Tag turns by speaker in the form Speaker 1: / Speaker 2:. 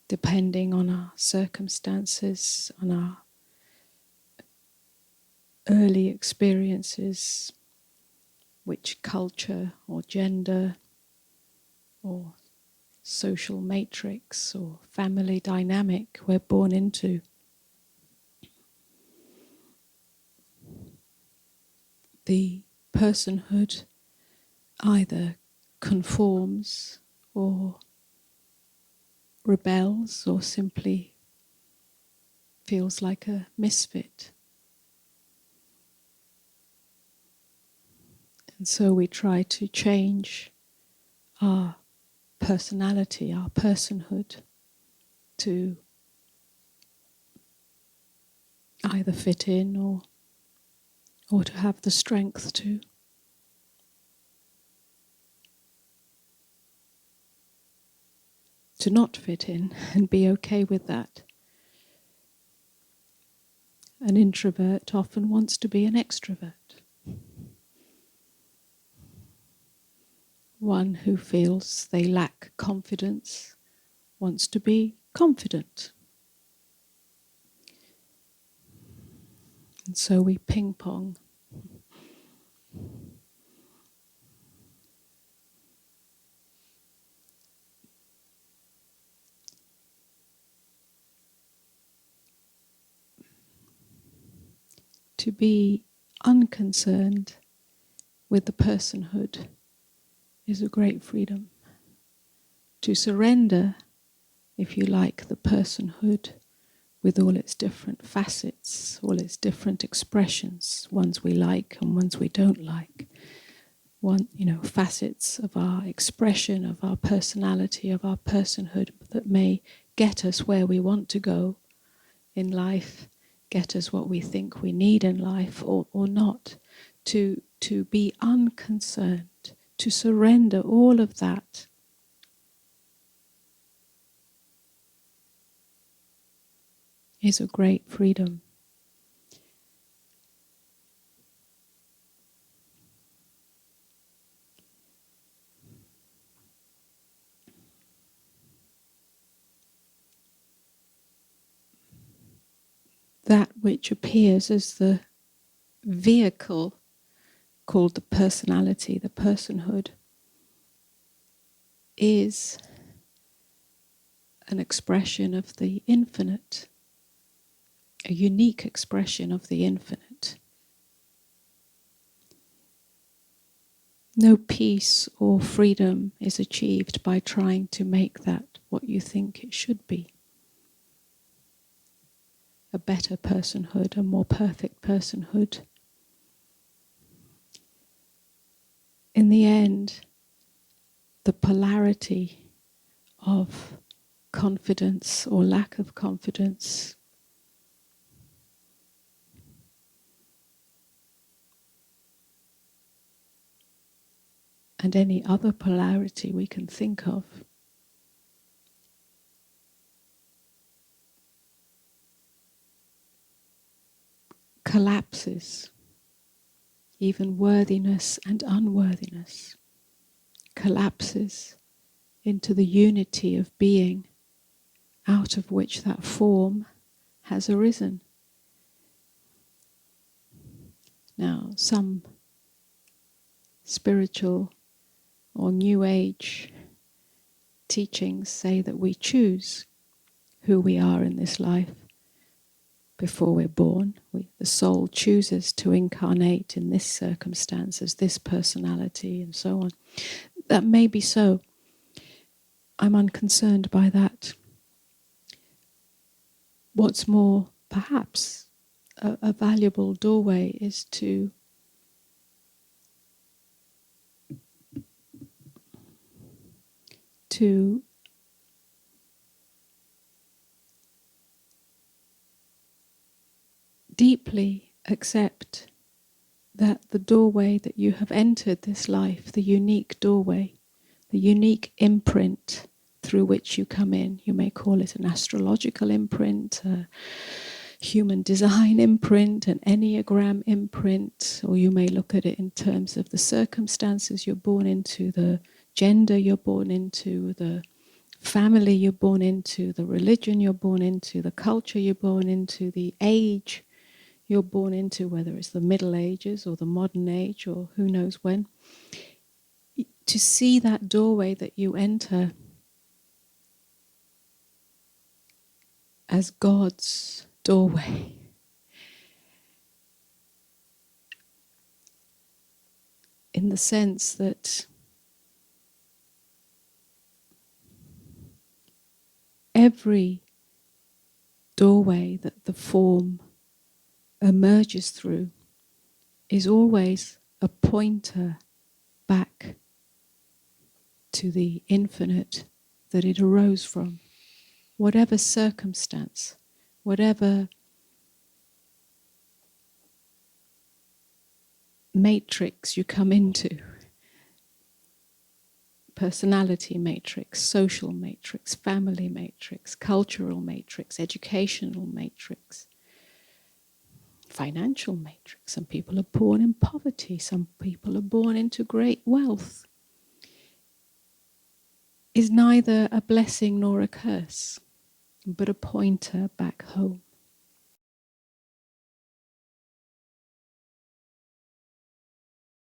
Speaker 1: depending on our circumstances, on our early experiences, which culture or gender or social matrix or family dynamic we're born into. The personhood either conforms or rebels or simply feels like a misfit. And so we try to change our personality, our personhood, to either fit in or to have the strength to not fit in and be okay with that. An introvert often wants to be an extrovert. One who feels they lack confidence wants to be confident. And so we ping pong. To be unconcerned with the personhood is a great freedom. To surrender, if you like, the personhood with all its different facets, all its different expressions, ones we like and ones we don't like. Facets of our expression, of our personality, of our personhood that may get us where we want to go in life, get us what we think we need in life or not. To be unconcerned, to surrender all of that is a great freedom. That which appears as the vehicle called the personality, the personhood, is an expression of the infinite, a unique expression of the infinite. No peace or freedom is achieved by trying to make that what you think it should be. A better personhood, a more perfect personhood. In the end, the polarity of confidence or lack of confidence and any other polarity we can think of collapses. Even worthiness and unworthiness collapses into the unity of being out of which that form has arisen. Now, some spiritual or New Age teachings say that we choose who we are in this life before we're born. The soul chooses to incarnate in this circumstance as this personality and so on. That may be so. I'm unconcerned by that. What's more, perhaps, a valuable doorway is to deeply accept that the doorway that you have entered this life, the unique doorway, the unique imprint through which you come in, you may call it an astrological imprint, a human design imprint, an Enneagram imprint, or you may look at it in terms of the circumstances you're born into, the gender you're born into, the family you're born into, the religion you're born into, the culture you're born into, the age you're born into, whether it's the Middle Ages or the modern age or who knows when, to see that doorway that you enter as God's doorway. In the sense that every doorway that the form emerges through is always a pointer back to the infinite that it arose from. Whatever circumstance, whatever matrix you come into, personality matrix, social matrix, family matrix, cultural matrix, educational matrix, financial matrix. Some people are born in poverty, some people are born into great wealth. Is neither a blessing nor a curse, but a pointer back home.